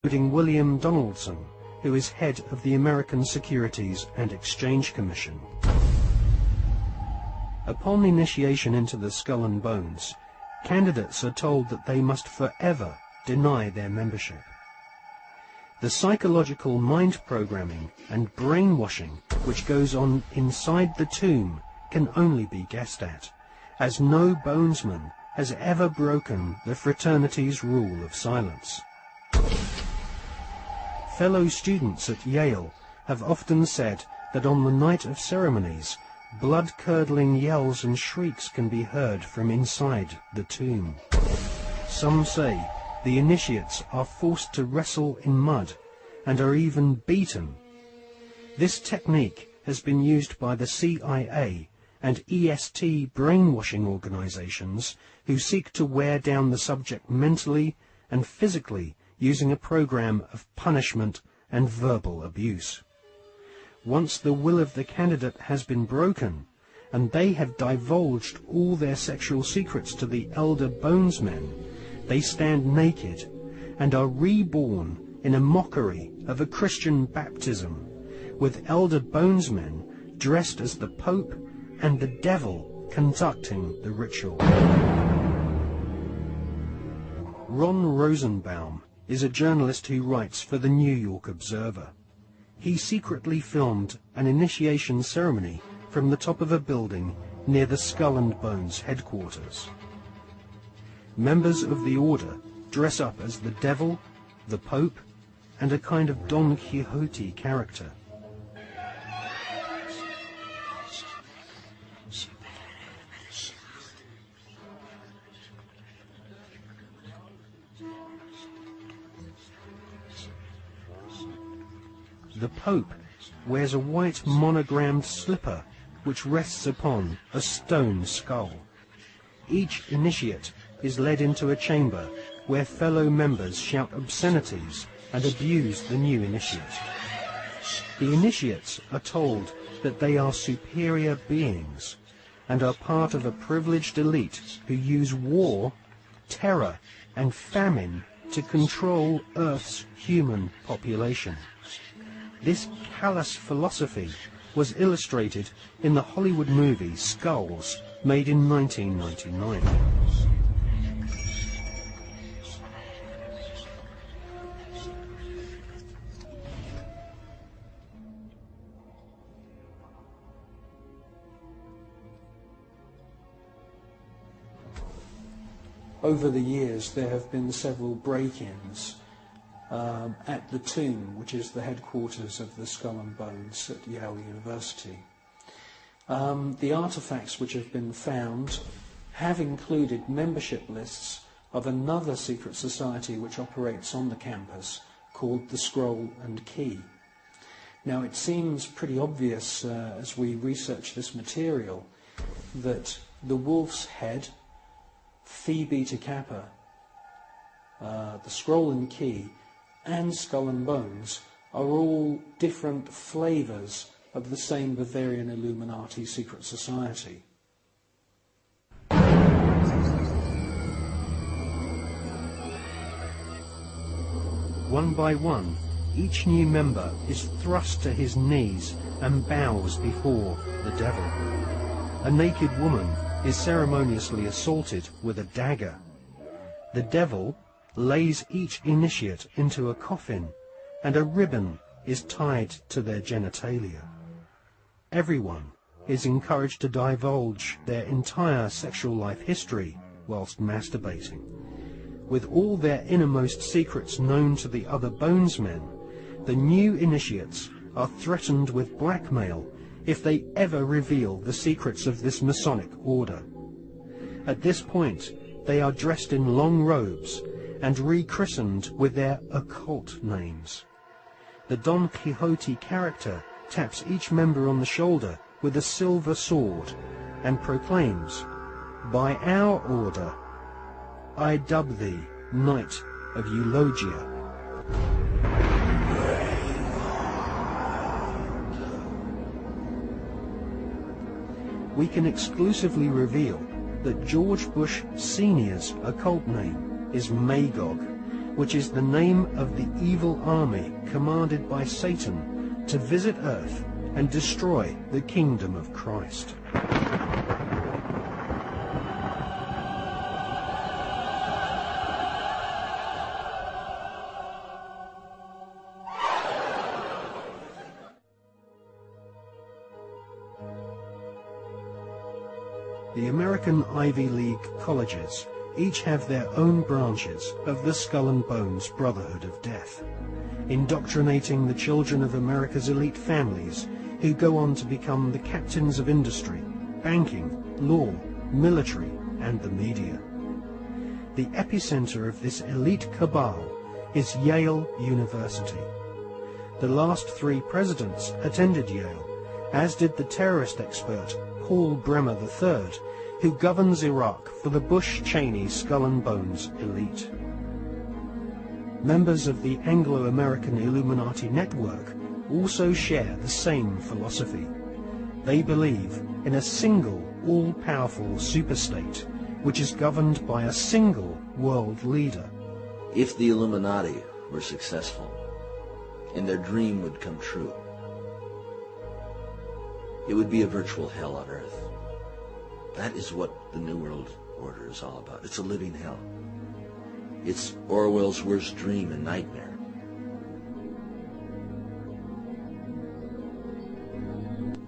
including William Donaldson, who is head of the American Securities and Exchange Commission. Upon initiation into the Skull and Bones, candidates are told that they must forever deny their membership. The psychological mind programming and brainwashing which goes on inside the tomb can only be guessed at, as no bonesman has ever broken the fraternity's rule of silence. Fellow students at Yale have often said that on the night of ceremonies, blood-curdling yells and shrieks can be heard from inside the tomb. Some say the initiates are forced to wrestle in mud and are even beaten. This technique has been used by the CIA and EST brainwashing organizations who seek to wear down the subject mentally and physically using a program of punishment and verbal abuse. Once the will of the candidate has been broken, and they have divulged all their sexual secrets to the elder bonesmen, they stand naked and are reborn in a mockery of a Christian baptism, with elder bonesmen dressed as the Pope and the devil conducting the ritual. Ron Rosenbaum is a journalist who writes for the New York Observer. He secretly filmed an initiation ceremony from the top of a building near the Skull and Bones headquarters. Members of the order dress up as the devil, the Pope, and a kind of Don Quixote character. The Pope wears a white monogrammed slipper which rests upon a stone skull. Each initiate is led into a chamber where fellow members shout obscenities and abuse the new initiate. The initiates are told that they are superior beings and are part of a privileged elite who use war, terror, and famine to control Earth's human population. This callous philosophy was illustrated in the Hollywood movie Skulls, made in 1999. Over the years, there have been several break-ins at the tomb, which is the headquarters of the Skull and Bones at Yale University. The artifacts which have been found have included membership lists of another secret society which operates on the campus called the Scroll and Key. Now, it seems pretty obvious as we research this material that the Wolf's Head, Phi Beta Kappa, the Scroll and Key, and Skull and Bones are all different flavours of the same Bavarian Illuminati secret society. One by one, each new member is thrust to his knees and bows before the devil. A naked woman is ceremoniously assaulted with a dagger. The devil lays each initiate into a coffin, and a ribbon is tied to their genitalia. Everyone is encouraged to divulge their entire sexual life history whilst masturbating. With all their innermost secrets known to the other bonesmen, the new initiates are threatened with blackmail if they ever reveal the secrets of this Masonic order. At this point, they are dressed in long robes and rechristened with their occult names. The Don Quixote character taps each member on the shoulder with a silver sword and proclaims, "By our order, I dub thee Knight of Eulogia." We can exclusively reveal that George Bush Sr.'s occult name is Magog, which is the name of the evil army commanded by Satan to visit Earth and destroy the kingdom of Christ. The American Ivy League colleges each have their own branches of the Skull and Bones Brotherhood of Death, indoctrinating the children of America's elite families who go on to become the captains of industry, banking, law, military, and the media. The epicenter of this elite cabal is Yale University. The last 3 presidents attended Yale, as did the terrorist expert Paul Bremer III, who governs Iraq for the Bush-Cheney Skull and Bones elite. Members of the Anglo-American Illuminati network also share the same philosophy. They believe in a single, all-powerful superstate, which is governed by a single world leader. If the Illuminati were successful, and their dream would come true, it would be a virtual hell on Earth. That is what the New World Order is all about. It's a living hell. It's Orwell's worst dream and nightmare.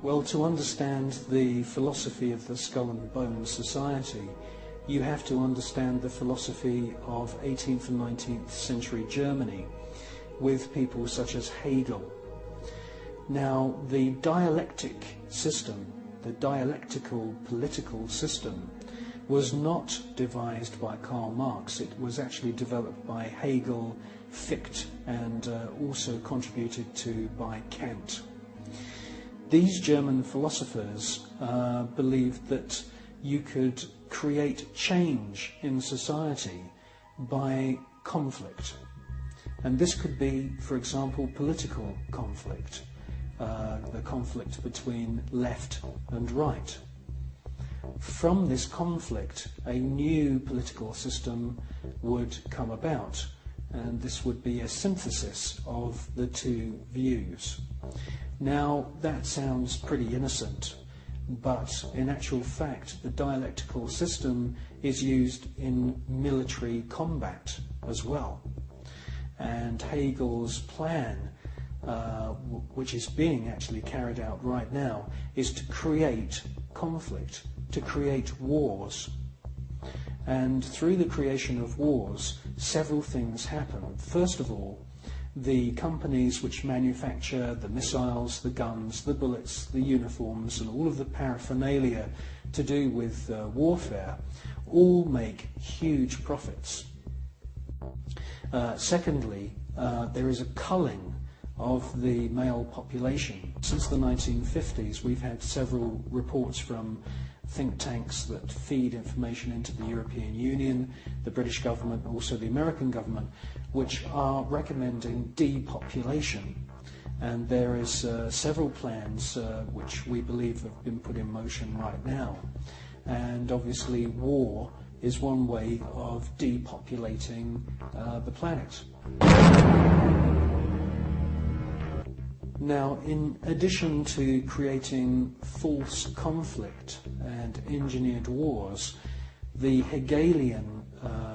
Well, to understand the philosophy of the Skull and Bones Society, you have to understand the philosophy of 18th and 19th century Germany, with people such as Hegel. Now, the dialectic system, the dialectical political system, was not devised by Karl Marx. It was actually developed by Hegel, Fichte, and also contributed to by Kant. These German philosophers believed that you could create change in society by conflict. And this could be, for example, political conflict, the conflict between left and right. From this conflict, a new political system would come about, and this would be a synthesis of the two views. Now, that sounds pretty innocent, but in actual fact, the dialectical system is used in military combat as well. And Hegel's plan, which is being actually carried out right now, is to create conflict, to create wars. And through the creation of wars, several things happen. First of all, the companies which manufacture the missiles, the guns, the bullets, the uniforms, and all of the paraphernalia to do with warfare, all make huge profits. Secondly, there is a culling of the male population. Since the 1950s, we've had several reports from think tanks that feed information into the European Union, the British government, also the American government, which are recommending depopulation. And there is several plans which we believe have been put in motion right now. And obviously war is one way of depopulating the planet. Now, in addition to creating false conflict and engineered wars, the Hegelian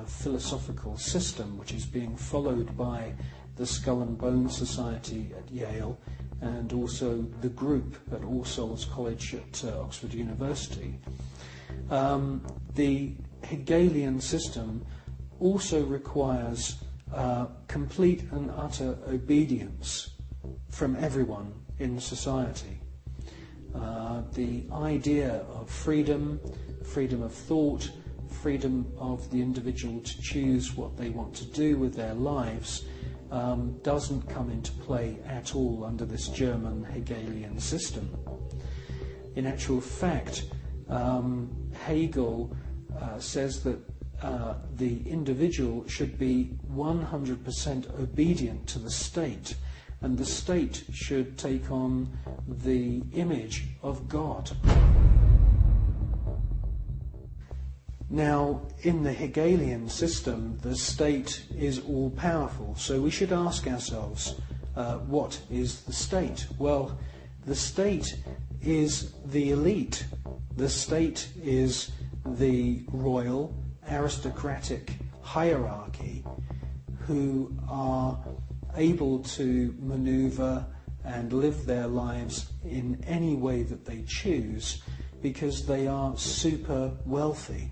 philosophical system, which is being followed by the Skull and Bones Society at Yale and also the group at All Souls College at Oxford University, the Hegelian system also requires complete and utter obedience from everyone in society. The idea of freedom, freedom of thought, freedom of the individual to choose what they want to do with their lives doesn't come into play at all under this German Hegelian system. In actual fact, Hegel says that the individual should be 100% obedient to the state, and the state should take on the image of God. Now, in the Hegelian system, the state is all-powerful, so we should ask ourselves, what is the state? Well, the state is the elite. The state is the royal, aristocratic hierarchy who are able to maneuver and live their lives in any way that they choose because they are super wealthy.